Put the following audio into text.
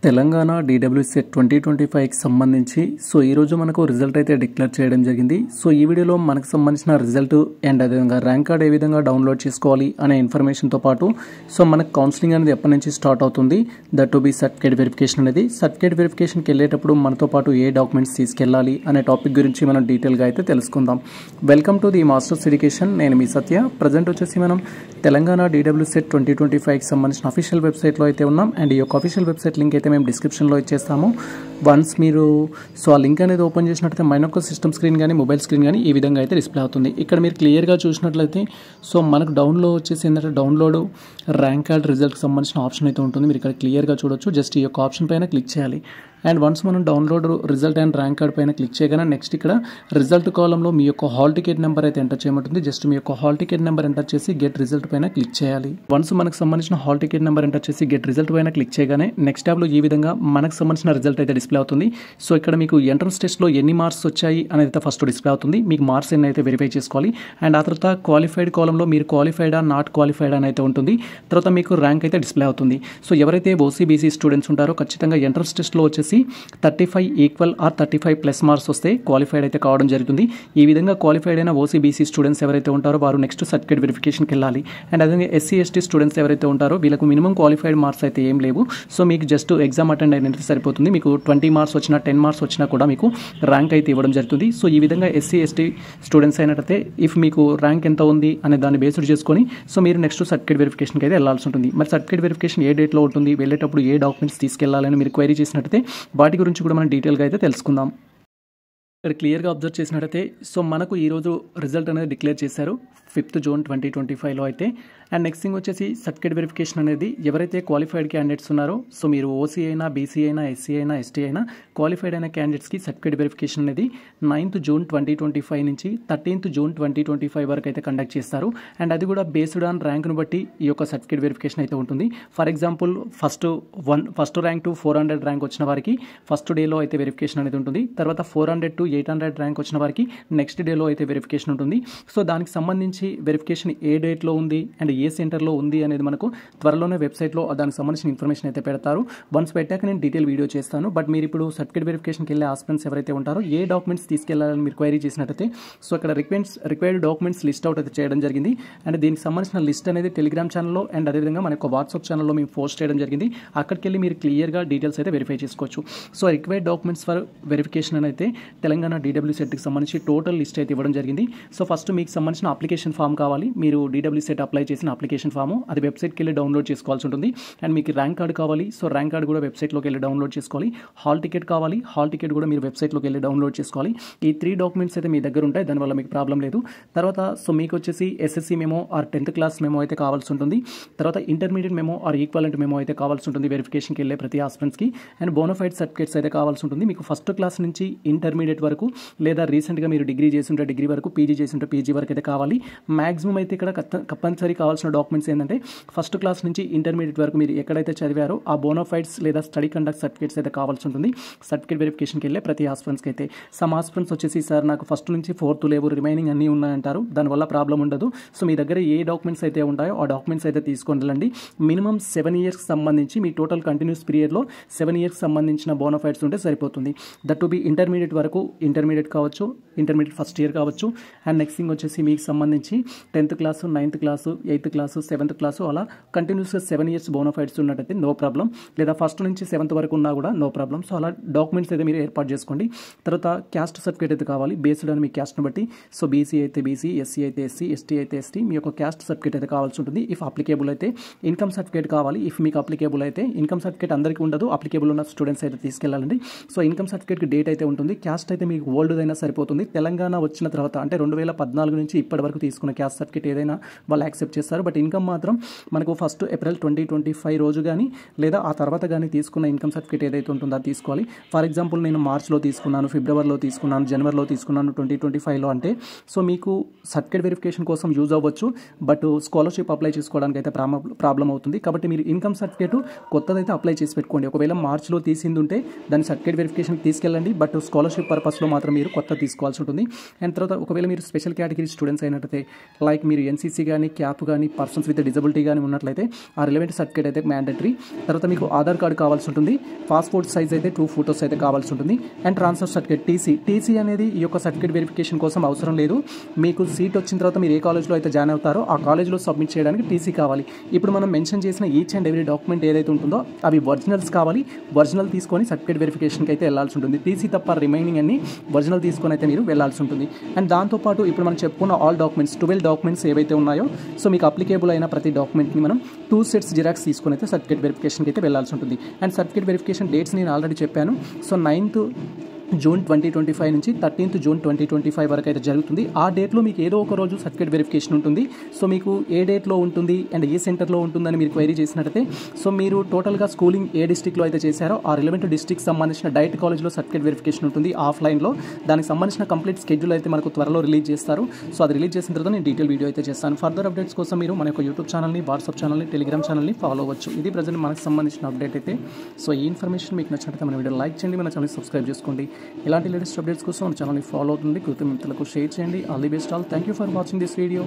తెలంగాణ డీడబ్ల్యూసెట్ 2025కి సంబంధించి ఈరోజు మనకు రిజల్ట్ అయితే డిక్లేర్ చేయడం జరిగింది. ఈ వీడియోలో మనకు సంబంధించిన రిజల్ట్ అండ్ అదేవిధంగా ర్యాంక్ కార్డ్ ఏ విధంగా డౌన్లోడ్ చేసుకోవాలి అనే ఇన్ఫర్మేషన్తో పాటు మనకు కౌన్సిలింగ్ అనేది ఎప్పటి నుంచి స్టార్ట్ అవుతుంది, that to be certificate verification అనేది, సర్టిఫికేట్ వెరిఫికేషన్కి వెళ్ళేటప్పుడు మనతో పాటు ఏ డాక్యుమెంట్స్ తీసుకెళ్ళాలి అనే టాపిక్ గురించి మనం డీటెయిల్గా అయితే తెలుసుకుందాం. Welcome to the masters education. నేను మీ సత్య. ప్రజెంట్ వచ్చేసి మనం తెలంగాణ డీడబ్ల్యూసెట్ 2025కి సంబంధించిన అఫీషియల్ వెబ్సైట్లో అయితే ఉన్నాం. అండ్ ఈ యొక్క అఫీషియల్ వెబ్సైట్ లింక్ అయితే మేము డిస్క్రిప్షన్లో ఇచ్చేస్తాము. వన్స్ మీరు ఆ లింక్ అనేది ఓపెన్ చేసినట్లయితే మైనొక్క సిస్టమ్ స్క్రీన్ కానీ మొబైల్ స్క్రీన్ కానీ ఈ విధంగా అయితే డిస్ప్లే అవుతుంది. ఇక్కడ మీరు క్లియర్గా చూసినట్లయితే మనకు డౌన్లో వచ్చేసి ఏంటంటే డౌన్లోడ్ ర్యాంక్ కార్డ్ రిజల్ట్కి సంబంధించిన ఆప్షన్ అయితే ఉంటుంది. మీరు ఇక్కడ క్లియర్గా చూడొచ్చు. జస్ట్ ఈ యొక్క ఆప్షన్ పైన క్లిక్ చేయాలి. అండ్ వన్స్ మనం download result and rank card పైన క్లిక్ చేయగానే నెక్స్ట్ ఇక్కడ రిజల్ట్ కాలంలో మీ యొక్క హాల్ టికెట్ నెంబర్ అయితే ఎంటర్ చేయమంటుంది. జస్ట్ మీ యొక్క హాల్ టికెట్ నెంబర్ ఎంటర్ చేసి గెట్ రిజల్ట్ పైన క్లిక్ చేయాలి. వన్స్ మనకు సంబంధించిన హాల్ టికెట్ నెంబర్ ఎంటర్ చేసి గెట్ రిజల్ట్ పైన క్లిక్ చేయగానే నెక్స్ట్ ట్యాబ్లో ఈ విధంగా మనకు సంబంధించిన రిజల్ట్ అయితే డిస్ప్లే అవుతుంది. ఇక్కడ మీకు ఎంట్రన్స్ టెస్ట్లో ఎన్ని మార్క్స్ వచ్చాయి అనేది అయితే ఫస్ట్ డిస్ప్లే అవుతుంది. మీకు మార్క్స్ ఎన్ని అయితే వెరిఫై చేసుకోవాలి. అండ్ ఆ తర్వాత క్వాలిఫైడ్ కాలంలో మీరు క్వాలిఫైడా నాట్ క్వాలిఫైడ్ అని అయితే ఉంటుంది. తర్వాత మీకు ర్యాంక్ అయితే డిస్ప్లే అవుతుంది. ఎవరైతే ఓసీబీసీ స్టూడెంట్స్ ఉంటారో ఖచ్చితంగా ఎంట్రన్స్ టెస్ట్లో వచ్చేసి 35 ఈక్వల్ ఆర్ 35+ మార్క్స్ వస్తే క్వాలిఫైడ్ అయితే కావడం జరుగుతుంది. ఈ విధంగా క్వాలిఫైడ్ అయిన ఓసీబీసీ స్టూడెంట్స్ ఎవరైతే ఉంటారో వారు నెక్స్ట్ సర్టిఫికేట్ వెరిఫికేషన్కి వెళ్ళాలి. అండ్ అదే ఎస్సీ ఎస్టీ స్టూడెంట్స్ ఎవరైతే ఉంటారో వీళ్ళకు మినిమం క్వాలిఫైడ్ మార్క్స్ అయితే ఏం లేవు. మీకు జస్ట్ ఎగ్జామ్ అటెండ్ అయినట్టు సరిపోతుంది. మీకు 20 మార్క్స్ వచ్చినా 10 మార్క్స్ వచ్చినా కూడా మీకు ర్యాంక్ అయితే ఇవ్వడం జరుగుతుంది. ఈ విధంగా ఎస్సీ ఎస్టీ స్టూడెంట్స్ అయినట్టయితే ఇఫ్ మీకు ర్యాంక్ ఎంత ఉంది అనే దాన్ని బేస్డ్ చేసుకొని మీరు నెక్స్ట్ సర్టిఫికేట్ వెరిఫికేషన్కి అయితే వెళ్ళాల్సి ఉంటుంది. మరి సర్టిఫికేట్ వెరిఫికేషన్ ఏ డేట్లో ఉంటుంది, వెళ్ళేటప్పుడు ఏ డాక్యుమెంట్స్ తీసుకెళ్లాలని మీరు క్వైరీ చేసినట్టయితే వాటి గురించి కూడా మనం డీటెయిల్గా అయితే తెలుసుకుందాం. ఇక్కడ క్లియర్గా అబ్జర్వ్ చేసినట్టయితే మనకు ఈరోజు రిజల్ట్ అనేది డిక్లేర్ చేశారు 5th జూన్ 2025లో అయితే. అండ్ నెక్స్ట్ థింగ్ వచ్చేసి సర్టిఫికేట్ వెరిఫికేషన్ అనేది ఎవరైతే క్వాలిఫైడ్ క్యాండిడేట్స్ ఉన్నారో మీరు ఓసీ అయినా బీసీ అయినా ఎస్సీ అయినా ఎస్టీ అయినా క్వాలిఫైడ్ అయిన క్యాండిడేట్స్కి సర్టిఫికేట్ వెరిఫికేషన్ అనేది 9th జూన్ 2025 నుంచి 13th జూన్ 2025 వరకు అయితే కండక్ట్ చేస్తారు. అండ్ అది కూడా బేస్డ్ ఆన్ ర్యాంక్ను బట్టి ఈ యొక్క సర్టిఫికేట్ వెరిఫికేషన్ అయితే ఉంటుంది. For example first rank to 400 rank వచ్చిన వారికి ఫస్ట్ డేలో అయితే వెరిఫికేషన్ అనేది ఉంటుంది. తర్వాత 400 to 800 ర్యాంక్ వచ్చిన వారికి నెక్స్ట్ డేలో అయితే వెరిఫికేషన్ ఉంటుంది. దానికి సంబంధించి వెరిఫికేషన్ ఏ డేట్లో ఉంది అండ్ ఏ సెంటర్లో ఉంది అనేది మనకు త్వరలోనే వెబ్సైట్లో దానికి సంబంధించిన ఇన్ఫర్మేషన్ అయితే పెడతారు. వన్స్ పెట్టాక నేను డీటెయిల్ వీడియో చేస్తాను. బట్ మీరు ఇప్పుడు సర్టిఫికేట్ వెరిఫికేషన్కి వెళ్ళే ఆస్పిరెంట్స్ ఎవరైతే ఉంటారో ఏ డాక్యుమెంట్స్ తీసుకెళ్లాలని మీరు క్వైరీ చేసినట్టయితే అక్కడ రిక్వైర్డ్ డాక్యుమెంట్స్ లిస్ట్ అవుట్ అయితే చేయడం జరిగింది. అండ్ దీనికి సంబంధించిన లిస్ట్ అనేది టెలిగ్రామ్ ఛానల్లో అండ్ అదేవిధంగా మన యొక్క వాట్సాప్ ఛానల్లో మేము పోస్ట్ చేయడం జరిగింది. అక్కడికి వెళ్ళి మీరు క్లియర్గా డీటెయిల్స్ అయితే వెరిఫై చేసుకోవచ్చు. రిక్వైర్డ్ డాక్యుమెంట్స్ ఫర్ వెరిఫికేషన్ అని అయితే తెలంగాణ డీడబ్ల్యూసెట్కి సంబంధించి టోటల్ లిస్ట్ అయితే ఇవ్వడం జరిగింది. ఫస్ట్ మీకు సంబంధించిన అప్లికేషన్ ఫామ్ కావాలి. మీరు డీడబ్ల్యూసెట్ అప్లై చేసిన అప్లికేషన్ ఫాము అది వెబ్సైట్కి వెళ్ళి డౌన్లోడ్ చేసుకోవాల్సి ఉంటుంది. అండ్ మీకు ర్యాంక్ కార్డు కావాలి. ర్యాంక్ కార్డు కూడా వెబ్సైట్లోకి వెళ్ళి డౌన్లోడ్ చేసుకోవాలి. హాల్ టికెట్ కావాలి. హాల్ టికెట్ కూడా మీరు వెబ్సైట్లోకి వెళ్ళి డౌన్లోడ్ చేసుకోవాలి. ఈ 3 డాక్యుమెంట్స్ అయితే మీ దగ్గర ఉంటాయి. దానివల్ల మీకు ప్రాబ్లం లేదు. తర్వాత మీకు వచ్చేసి SSC memo or 10th class memo అయితే కావాల్సి ఉంటుంది. తర్వాత intermediate memo or equivalent memo అయితే కావాల్సి ఉంటుంది వెరిఫికేషన్కి వెళ్ళే ప్రతి ఆస్పిరెంట్స్కి. అండ్ బోనఫైడ్ సర్టిఫికేట్స్ అయితే కావాల్సి ఉంటుంది. మీకు ఫస్ట్ క్లాస్ నుంచి ఇంటర్మీడియట్ వరకు లేదా రీసెంట్గా మీరు డిగ్రీ చేసి ఉంటే డిగ్రీ వరకు, పీజీ చేసి ఉంటే పీజీ వరకు అయితే కావాలి. మ్యాక్సిమం అయితే ఇక్కడ కంపల్సరీ కావాల్సిన డాక్యుమెంట్స్ ఏంటంటే ఫస్ట్ క్లాస్ నుంచి ఇంటర్మీడియట్ వరకు మీరు ఎక్కడైతే చదివారో ఆ బోనోఫైడ్స్ లేదా స్టడీ కండక్ట్ సర్టిఫికేట్స్ అయితే కావాల్సి ఉంటుంది సర్టిఫికేట్ వెరిఫికేషన్కి వెళ్ళే ప్రతి ఆస్పిరెంట్స్కి అయితే. సమ్ ఆస్పిరెంట్స్ వచ్చేసి సార్ నాకు ఫస్ట్ నుంచి 4th లేవు, రిమైనింగ్ అన్నీ ఉన్నాయంటారు. దానివల్ల ప్రాబ్లం ఉండదు. మీ దగ్గర ఏ డాక్యుమెంట్స్ అయితే ఉంటాయో ఆ డాక్యుమెంట్స్ అయితే తీసుకొని వెళ్ళండి. మినిమం 7 ఇయర్స్కి సంబంధించి మీ టోటల్ కంటిన్యూస్ పీరియడ్లో 7 ఇయర్స్కి సంబంధించిన బోనోఫైడ్స్ ఉంటే సరిపోతుంది. దట్ టు బి ఇంటర్మీడియట్ వరకు, ఇంటర్మీడియట్ కావచ్చు, ఇంటర్మీడియట్ ఫస్ట్ ఇయర్ కావచ్చు. అండ్ నెక్స్ట్ థింగ్ వచ్చేసి మీకు సంబంధించి 10th class, 9th class, 8th class, 7th class అలా కంటిన్యూస్గా 7 ఇయర్స్ బోనోఫైడ్స్ ఉన్నట్టయితే నో ప్రాబ్లం. లేదా ఫస్ట్ నుంచి 7th వరకు ఉన్నా కూడా నో ప్రాబ్లం. అలా డాక్యుమెంట్స్ అయితే మీరు ఏర్పాటు చేసుకోండి. తర్వాత క్యాస్ట్ సర్టిఫికేట్ అయితే కావాలి బేస్డ్ అని మీ క్యాస్ట్ని బట్టి. బీసీ అయితే బీసీ, ఎస్సీ అయితే ఎస్సీ, ఎస్టీ అయితే ఎస్టీ మీ యొక్క క్యాస్ట్ సర్టిఫికేట్ అయితే కావాల్సి ఉంటుంది. ఇఫ్ అప్లికేబుల్ అయితే ఇన్కమ్ సర్టిఫికేట్ కావాలి. ఇఫ్ మీకు అప్లికేబుల్ అయితే ఇన్కమ్ సర్టిఫికేట్ అందరికీ ఉండదు, అప్లికేబుల్ ఉన్న స్టూడెంట్స్ అయితే తీసుకెళ్ళాలండి. ఇన్కమ్ సర్టిఫికేట్కి డేట్ అయితే ఉంటుంది. క్యాస్ట్ అయితే మీకు ఓల్డ్ అయినా సరిపోతుంది. తెలంగాణ వచ్చిన తర్వాత అంటే 2014 నుంచి ఇప్పటి వరకు తీసుకున్న క్యాస్ట్ సర్టిఫికేట్ ఏదైనా వాళ్ళు యాక్సెప్ట్ చేస్తారు. బట్ ఇన్కమ్ మాత్రం మనకు 1st ఏప్రిల్ 2025 రోజు కానీ లేదా ఆ తర్వాత కానీ తీసుకున్న ఇన్కమ్ సర్టిఫికేట్ ఏదైతే ఉంటుందో అది తీసుకోవాలి. ఫర్ ఎగ్జాంపుల్ నేను మార్చ్లో తీసుకున్నాను, ఫిబ్రవరిలో తీసుకున్నాను, జనవరిలో తీసుకున్నాను 2025లో అంటే మీకు సర్టిఫికేట్ వెరిఫికేషన్ కోసం యూజ్ అవ్వచ్చు. బట్ స్కాలర్షిప్ అప్లై చేసుకోవడానికి అయితే ప్రాబ్లం అవుతుంది. కాబట్టి మీరు ఇన్కమ్ సర్టిఫికేట్ కొత్తదైతే అప్లై చేసి పెట్టుకోండి. ఒకవేళ మార్చ్లో తీసింది ఉంటే దాన్ని సర్టిఫికేట్ వెరిఫికేషన్కి తీసుకెళ్ళండి. బట్ స్కాలర్షిప్ పర్పస్లో మాత్రం మీరు కొత్త తీసుకోవాల్సి వెళ్ళాల్సి ఉంటుంది. అండ్ తర్వాత ఒకవేళ మీరు స్పెషల్ కేటగిరీ స్టూడెంట్స్ అయినట్లయితే లైక్ మీరు ఎన్సీసీ కానీ క్యాప్ కానీ పర్సన్స్ విత్ డిజబిలిటీ కానీ ఉన్నట్లయితే ఆ రిలవెంట్ సర్టిఫికేట్ అయితే మ్యాండేటరీ. తర్వాత మీకు ఆధార్ కార్డు కావాల్సి ఉంటుంది, పాస్పోర్ట్ సైజ్ అయితే 2 ఫోటోస్ అయితే కావాల్సి ఉంటుంది. అండ్ ట్రాన్స్ఫర్ సర్టిఫికేట్ టీసీ అనేది ఈ యొక్క సర్టిఫికేట్ వెరిఫికేషన్ కోసం అవసరం లేదు. మీకు సీట్ వచ్చిన తర్వాత మీరు ఏ కాలేజ్లో అయితే జాయిన్ అవుతారో ఆ కాలేజ్లో సబ్మిట్ చేయడానికి టీసీ కావాలి. ఇప్పుడు మనం మెన్షన్ చేసిన ఈచ్ అండ్ ఎవ్రీ డాక్యుమెంట్ ఏదైతే ఉంటుందో అవి ఒరిజినల్స్ కావాలి. ఒరిజినల్ తీసుకొని సర్టిఫికేట్ వెరిఫికేషన్కి అయితే వెళ్ళాల్సి ఉంటుంది. టీసీ తప్ప రిమైనింగ్ అన్ని ఒరిజినల్ తీసుకొని అయితే మీరు వెళ్ళాల్సి ఉంటుంది. అండ్ దాంతోపాటు ఇప్పుడు మనం చెప్పుకున్న ఆల్ డాక్యుమెంట్స్ 12 డాక్యుమెంట్స్ ఏవైతే ఉన్నాయో సో మీకు అప్లికేబుల్ అయిన ప్రతి డాక్యుమెంట్ని మనం 2 సెట్స్ జిరాక్స్ తీసుకొని అయితే సర్టిఫికేట్ వెరిఫికేషన్కి అయితే వెళ్ళాల్సి ఉంటుంది. అండ్ సర్టిఫికేట్ వెరిఫికేషన్ డేట్స్ నేను ఆల్రెడీ చెప్పాను. సో 9th జూన్ 2025 నుంచి 13th జూన్ 2025 వరకు అయితే జరుగుతుంది. ఆ డేట్లో మీకు ఏదో ఒక రోజు సర్టిఫికేట్ వెరిఫికేషన్ ఉంటుంది. సో మీకు ఏ డేట్లో ఉంటుంది అండ్ ఏ సెంటర్లో ఉంటుందని మీరు క్వైరీ చేసినట్టయితే సో మీరు టోటల్గా స్కూలింగ్ ఏ డిస్ట్రిక్ట్లో అయితే చేశారో ఆ రిలవెంట్ డిస్ట్రిక్ట్ సంబంధించిన డైట్ కాలేజ్లో సర్టిఫికేట్ వెరిఫికేషన్ ఉంటుంది ఆఫ్లైన్లో. దానికి సంబంధించిన కంప్లీట్ స్కెడ్యూల్ అయితే మనకు త్వరలో రిలీజ్ చేస్తారు. సో అది రిలీజ్ చేసిన తర్వాత నేను డీటెయిల్ వీడియో అయితే చేస్తాను. ఫర్దర్ అప్డేట్స్ కోసం మీరు మన యొక్క యూట్యూబ్ ఛానల్ని, వాట్సాప్ ఛానల్ని, టెలిగ్రామ్ ఛానల్ని ఫాలో అవ్వచ్చు. ఇది ప్రజెంట్ మనకు సంబంధించిన అప్డేట్ అయితే. సో ఈ ఇన్ఫర్మేషన్ మీకు నచ్చినట్లయితే మన వీడియో లైక్ చేయండి, మన ఛానల్ని సబ్స్క్రైబ్ చేసుకోండి. ఇలాంటి లేటెస్ట్ అప్డేట్స్ కోసం మన ఛానల్ని ఫాలో అవుతుంది. కృతజ్ఞతలకు షేర్ చేయండి. All the best all. Thank you for watching this video.